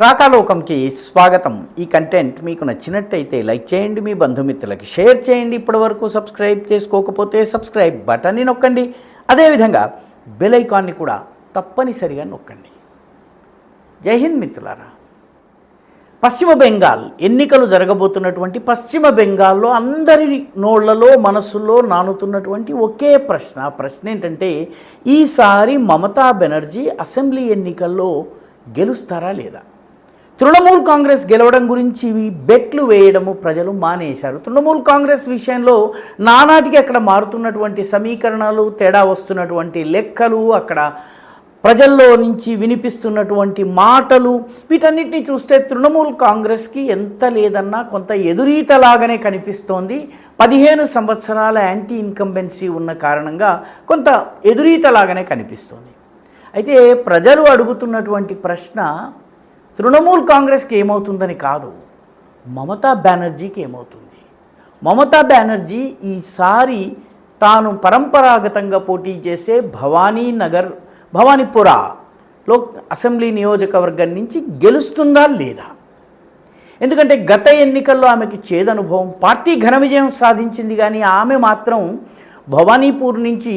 రాకాలోకంకి స్వాగతం. ఈ కంటెంట్ మీకు నచ్చినట్టయితే లైక్ చేయండి, మీ బంధుమిత్రులకి షేర్ చేయండి. ఇప్పటివరకు సబ్స్క్రైబ్ చేసుకోకపోతే సబ్స్క్రైబ్ బటన్ని నొక్కండి. అదేవిధంగా బెల్ ఐకాన్ని కూడా తప్పనిసరిగా నొక్కండి. జై హింద్ మిత్రులారా. పశ్చిమ బెంగాల్ ఎన్నికలు జరగబోతున్నటువంటి పశ్చిమ బెంగాల్లో అందరి నోళ్లలో మనసుల్లో నానుతున్నటువంటి ఒకే ప్రశ్న ఏంటంటే, ఈసారి మమతా బెనర్జీ అసెంబ్లీ ఎన్నికల్లో గెలుస్తారా లేదా? తృణమూల్ కాంగ్రెస్ గెలవడం గురించి బెట్లు వేయడము ప్రజలు మానేశారు. తృణమూల్ కాంగ్రెస్ విషయంలో నానాటికి అక్కడ మారుతున్నటువంటి సమీకరణాలు, తేడా వస్తున్నటువంటి లెక్కలు, అక్కడ ప్రజల్లో నుంచి వినిపిస్తున్నటువంటి మాటలు, వీటన్నిటిని చూస్తే తృణమూల్ కాంగ్రెస్కి ఎంత లేదన్నా కొంత ఎదురీతలాగానే కనిపిస్తోంది. 15 సంవత్సరాల యాంటీ ఇన్కంబెన్సీ ఉన్న కారణంగా కొంత ఎదురీతలాగానే కనిపిస్తోంది. అయితే ప్రజలు అడుగుతున్నటువంటి ప్రశ్న తృణమూల్ కాంగ్రెస్కి ఏమవుతుందని కాదు, మమతా బెనర్జీకి ఏమవుతుంది. మమతా బెనర్జీ ఈసారి తాను పరంపరాగతంగా పోటీ చేసే భవానీపురాలో అసెంబ్లీ నియోజకవర్గం నుంచి గెలుస్తుందా లేదా? ఎందుకంటే గత ఎన్నికల్లో ఆమెకి చేదనుభవం, పార్టీ ఘన విజయం సాధించింది, కానీ ఆమె మాత్రం భవానీపూర్ నుంచి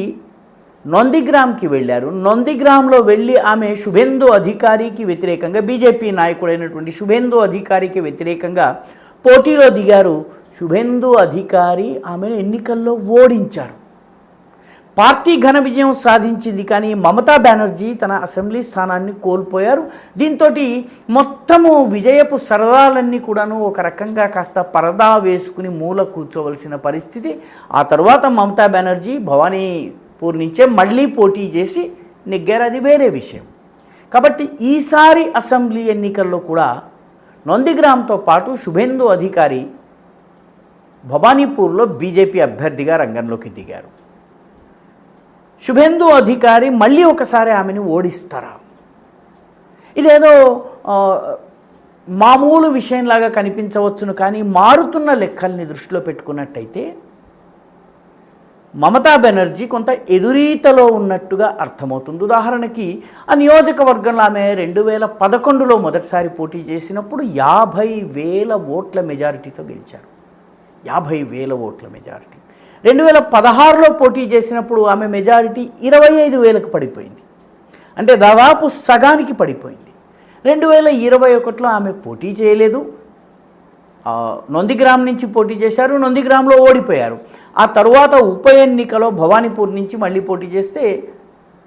నొందిగ్రామ్కి వెళ్ళారు. నొందిగ్రామ్లో వెళ్ళి ఆమె శుభేందు అధికారికి వ్యతిరేకంగా, బీజేపీ నాయకుడైనటువంటి శుభేందు అధికారికి వ్యతిరేకంగా పోటీలో దిగారు. శుభేందు అధికారి ఆమెను ఎన్నికల్లో ఓడించారు. పార్టీ ఘన విజయం సాధించింది, కానీ మమతా బెనర్జీ తన అసెంబ్లీ స్థానాన్ని కోల్పోయారు. దీంతో మొత్తము విజయపు సరదాలన్నీ కూడాను ఒక రకంగా కాస్త పరదా వేసుకుని మూల కూర్చోవలసిన పరిస్థితి. ఆ తర్వాత మమతా బెనర్జీ భవానీపూర్ నుంచే మళ్ళీ పోటీ చేసి నెగ్గారు, అది వేరే విషయం. కాబట్టి ఈసారి అసెంబ్లీ ఎన్నికల్లో కూడా నొందిగ్రామ్తో పాటు శుభేందు అధికారి భవానీపూర్లో బీజేపీ అభ్యర్థిగా రంగంలోకి దిగారు. శుభేందు అధికారి మళ్ళీ ఒకసారి ఆమెను ఓడిస్తారా? ఇదేదో మామూలు విషయంలాగా కనిపించవచ్చును, కానీ మారుతున్న లెక్కల్ని దృష్టిలో పెట్టుకున్నట్టయితే మమతా బెనర్జీ కొంత ఎదురీతలో ఉన్నట్టుగా అర్థమవుతుంది. ఉదాహరణకి ఆ నియోజకవర్గంలో ఆమె 2011లో మొదటిసారి పోటీ చేసినప్పుడు 50,000 ఓట్ల మెజారిటీతో గెలిచారు. 50,000 ఓట్ల మెజారిటీ. 2016లో పోటీ చేసినప్పుడు ఆమె మెజారిటీ 25,000కు పడిపోయింది, అంటే దాదాపు సగానికి పడిపోయింది. 2021లో ఆమె పోటీ చేయలేదు, నొందిగ్రామ్ నుంచి పోటీ చేశారు, నొందిగ్రామ్లో ఓడిపోయారు. ఆ తరువాత ఉప ఎన్నికలో భవానీపూర్ నుంచి మళ్ళీ పోటీ చేస్తే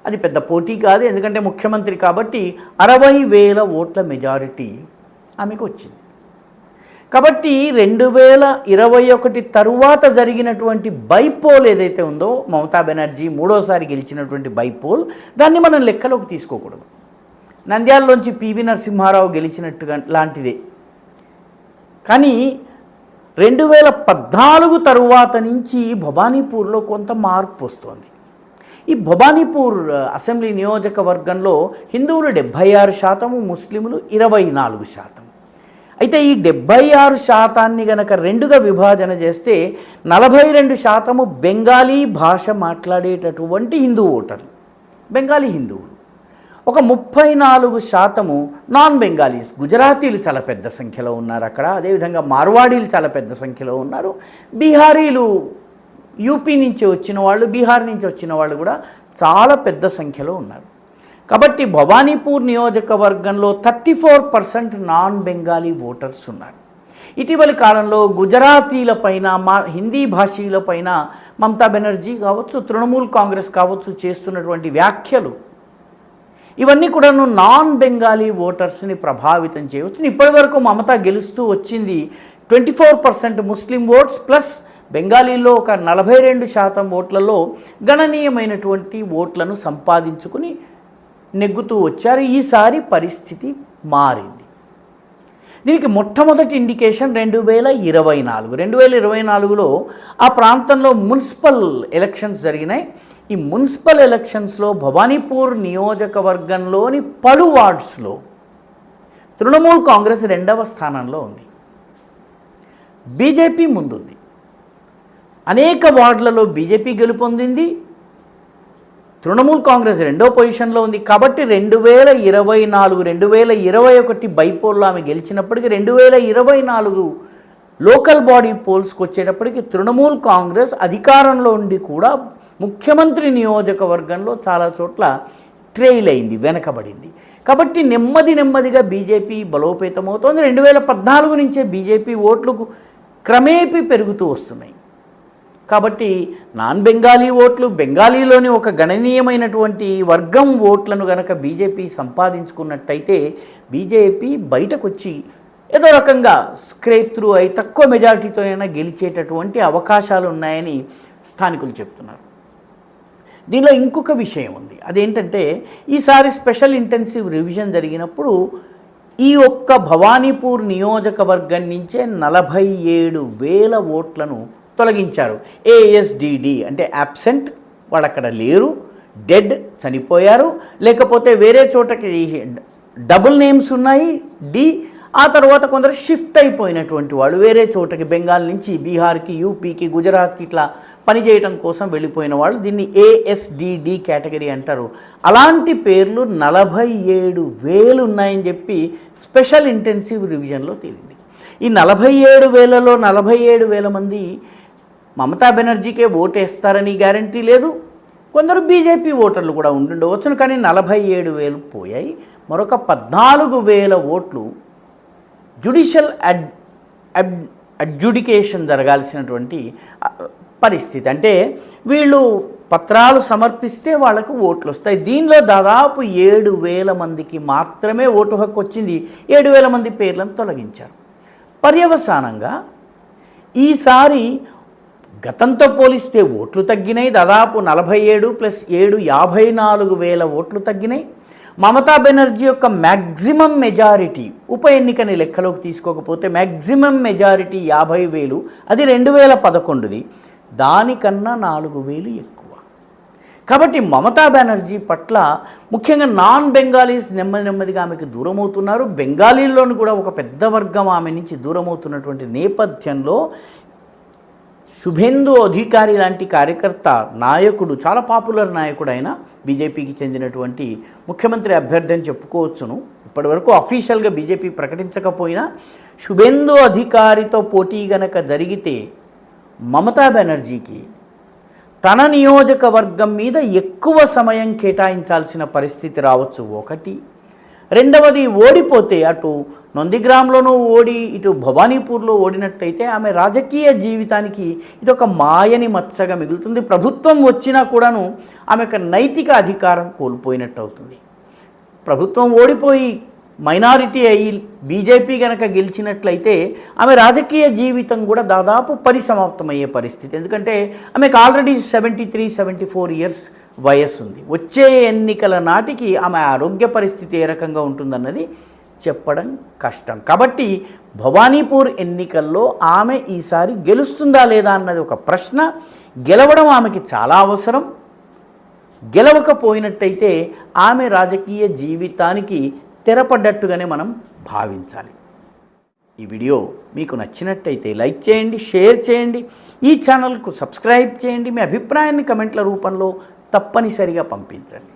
అది పెద్ద పోటీ కాదు, ఎందుకంటే ముఖ్యమంత్రి కాబట్టి 60,000 ఓట్ల మెజారిటీ ఆమెకు వచ్చింది. కాబట్టి 2021 తరువాత జరిగినటువంటి బైపోల్ ఏదైతే ఉందో, మమతా బెనర్జీ మూడోసారి గెలిచినటువంటి బైపోల్, దాన్ని మనం లెక్కలోకి తీసుకోకూడదు. నంద్యాలలోంచి పివి నరసింహారావు గెలిచినట్టుగా లాంటిదే. కానీ 2014 తరువాత నుంచి భవానీపూర్లో కొంత మార్పు వస్తోంది. ఈ భవానీపూర్ అసెంబ్లీ నియోజకవర్గంలో హిందువులు 76%, ముస్లింలు 24%. అయితే ఈ 76% గనక రెండుగా విభజన చేస్తే 42% బెంగాలీ భాష మాట్లాడేటటువంటి హిందూ ఓటర్లు, బెంగాలీ హిందువులు. ఒక 34% నాన్ బెంగాలీస్, గుజరాతీలు చాలా పెద్ద సంఖ్యలో ఉన్నారు అక్కడ. అదేవిధంగా మార్వాడీలు చాలా పెద్ద సంఖ్యలో ఉన్నారు. బీహారీలు, యూపీ నుంచి వచ్చిన వాళ్ళు, బీహార్ నుంచి వచ్చిన వాళ్ళు కూడా చాలా పెద్ద సంఖ్యలో ఉన్నారు. కాబట్టి భవానీపూర్ నియోజకవర్గంలో 34% నాన్ బెంగాలీ ఓటర్స్ ఉన్నారు. ఇటీవలి కాలంలో గుజరాతీలపైన, హిందీ భాషీలపైన మమతా బెనర్జీ కావచ్చు, తృణమూల్ కాంగ్రెస్ కావచ్చు చేస్తున్నటువంటి వ్యాఖ్యలు, ఇవన్నీ కూడాను నాన్ బెంగాలీ ఓటర్స్ని ప్రభావితం చేయవచ్చు. ఇప్పటి వరకు మమతా గెలుస్తూ వచ్చింది 24% ముస్లిం ఓట్స్ ప్లస్ బెంగాలీలో ఒక 42% ఓట్లలో గణనీయమైనటువంటి ఓట్లను సంపాదించుకుని నెగ్గుతూ వచ్చారు. ఈసారి పరిస్థితి మారింది. దీనికి మొట్టమొదటి ఇండికేషన్ 2024. 2024లో ఆ ప్రాంతంలో మున్సిపల్ ఎలక్షన్స్ జరిగినాయి. ఈ మున్సిపల్ ఎలక్షన్స్లో భవానీపూర్ నియోజకవర్గంలోని పలు వార్డ్స్లో తృణమూల్ కాంగ్రెస్ 2వ స్థానంలో ఉంది, బీజేపీ ముందుంది. అనేక వార్డులలో బీజేపీ గెలుపొందింది, తృణమూల్ కాంగ్రెస్ రెండో పొజిషన్లో ఉంది. కాబట్టి 2024, 2021 బైపోల్లో ఆమె గెలిచినప్పటికీ 2024 లోకల్ బాడీ పోల్స్కి వచ్చేటప్పటికి తృణమూల్ కాంగ్రెస్ అధికారంలో ఉండి కూడా ముఖ్యమంత్రి నియోజకవర్గంలో చాలా చోట్ల ట్రెయిల్ అయింది, వెనకబడింది. కాబట్టి నెమ్మదిగా బీజేపీ బలోపేతమవుతోంది. 2014 నుంచే బీజేపీ ఓట్లకు క్రమేపీ పెరుగుతూ వస్తున్నాయి. కాబట్టి నాన్ బెంగాలీ ఓట్లు, బెంగాలీలోని ఒక గణనీయమైనటువంటి వర్గం ఓట్లను గనక బీజేపీ సంపాదించుకున్నట్టయితే బీజేపీ బయటకు వచ్చి ఏదో రకంగా స్క్రేప్ త్రూ అయి తక్కువ మెజారిటీతోనైనా గెలిచేటటువంటి అవకాశాలు ఉన్నాయని స్థానికులు చెప్తున్నారు. దీనిలో ఇంకొక విషయం ఉంది. అదేంటంటే ఈసారి స్పెషల్ ఇంటెన్సివ్ రివిజన్ జరిగినప్పుడు ఈ ఒక్క భవానీపూర్ నియోజకవర్గం నుంచే 47,000 ఓట్లను తొలగించారు. ఏఎస్డిడి అంటే అబ్సెంట్, వాళ్ళు అక్కడ లేరు, డెడ్ చనిపోయారు, లేకపోతే వేరే చోటకి డబుల్ నేమ్స్ ఉన్నాయి డి, ఆ తర్వాత కొందరు షిఫ్ట్ అయిపోయినటువంటి వాళ్ళు వేరే చోటకి బెంగాల్ నుంచి బీహార్కి, యూపీకి, గుజరాత్కి ఇట్లా పనిచేయడం కోసం వెళ్ళిపోయిన వాళ్ళు, దీన్ని ఏఎస్డిడి కేటగిరీ అంటారు. అలాంటి పేర్లు 47,000 ఉన్నాయని చెప్పి స్పెషల్ ఇంటెన్సివ్ రివిజన్లో తేలింది. ఈ 47,000లో 47,000 మంది మమతా బెనర్జీకే ఓటేస్తారని గ్యారంటీ లేదు. కొందరు బీజేపీ ఓటర్లు కూడా ఉండుండవచ్చును. కానీ 47,000 పోయాయి. మరొక 14,000 ఓట్లు జ్యుడిషియల్ అడ్జుడికేషన్ జరగాల్సినటువంటి పరిస్థితి. అంటే వీళ్ళు పత్రాలు సమర్పిస్తే వాళ్ళకు ఓట్లు వస్తాయి. దీనిలో దాదాపు 7,000 మందికి మాత్రమే ఓటు హక్కు వచ్చింది. 7,000 మంది పేర్లను తొలగించారు. పర్యవసానంగా ఈసారి గతంతో పోలిస్తే ఓట్లు తగ్గినాయి. దాదాపు 47 + 7 54,000 ఓట్లు తగ్గినాయి. మమతా బెనర్జీ యొక్క మ్యాక్సిమం మెజారిటీ ఉప ఎన్నికని లెక్కలోకి తీసుకోకపోతే మ్యాక్సిమం మెజారిటీ 50,000, అది 2011ది, దానికన్నా 4,000 ఎక్కువ. కాబట్టి మమతా బెనర్జీ పట్ల ముఖ్యంగా నాన్ బెంగాలీస్ నెమ్మదిగా ఆమెకు దూరం అవుతున్నారు. బెంగాలీల్లోని కూడా ఒక పెద్ద వర్గం ఆమె నుంచి దూరం అవుతున్నటువంటి నేపథ్యంలో శుభేందు అధికారి లాంటి కార్యకర్త, నాయకుడు, చాలా పాపులర్ నాయకుడు అయిన బీజేపీకి చెందినటువంటి ముఖ్యమంత్రి అభ్యర్థి అని చెప్పుకోవచ్చును. ఇప్పటివరకు అఫీషియల్గా బీజేపీ ప్రకటించకపోయినా శుభేందు అధికారితో పోటీ గనక జరిగితే మమతా బెనర్జీకి తన నియోజకవర్గం మీద ఎక్కువ సమయం కేటాయించాల్సిన పరిస్థితి రావచ్చు. ఒకటి. రెండవది, ఓడిపోతే అటు నందిగ్రామ్లోనూ ఓడి ఇటు భవానీపూర్లో ఓడినట్టయితే ఆమె రాజకీయ జీవితానికి ఇది ఒక మాయని మచ్చగా మిగులుతుంది. ప్రభుత్వం వచ్చినా కూడాను ఆమెకు నైతిక అధికారం కోల్పోయినట్టు అవుతుంది. ప్రభుత్వం ఓడిపోయి మైనారిటీ అయ్యి బీజేపీ గనక గెలిచినట్లయితే ఆమె రాజకీయ జీవితం కూడా దాదాపు పరిసమాప్తమయ్యే పరిస్థితి. ఎందుకంటే ఆమెకు ఆల్రెడీ 73-74 ఇయర్స్ వయస్సు ఉంది. వచ్చే ఎన్నికల నాటికి ఆమె ఆరోగ్య పరిస్థితి ఏ రకంగా ఉంటుందన్నది చెప్పడం కష్టం. కాబట్టి భవానీపూర్ ఎన్నికల్లో ఆమె ఈసారి గెలుస్తుందా లేదా అన్నది ఒక ప్రశ్న. గెలవడం ఆమెకి చాలా అవసరం. గెలవకపోయినట్టయితే ఆమె రాజకీయ జీవితానికి తెరపడ్డట్టుగానే మనం భావించాలి. ఈ వీడియో మీకు నచ్చినట్టయితే లైక్ చేయండి, షేర్ చేయండి, ఈ ఛానల్కు సబ్స్క్రైబ్ చేయండి. మీ అభిప్రాయాన్ని కమెంట్ల రూపంలో తప్పనిసరిగా పంపించండి.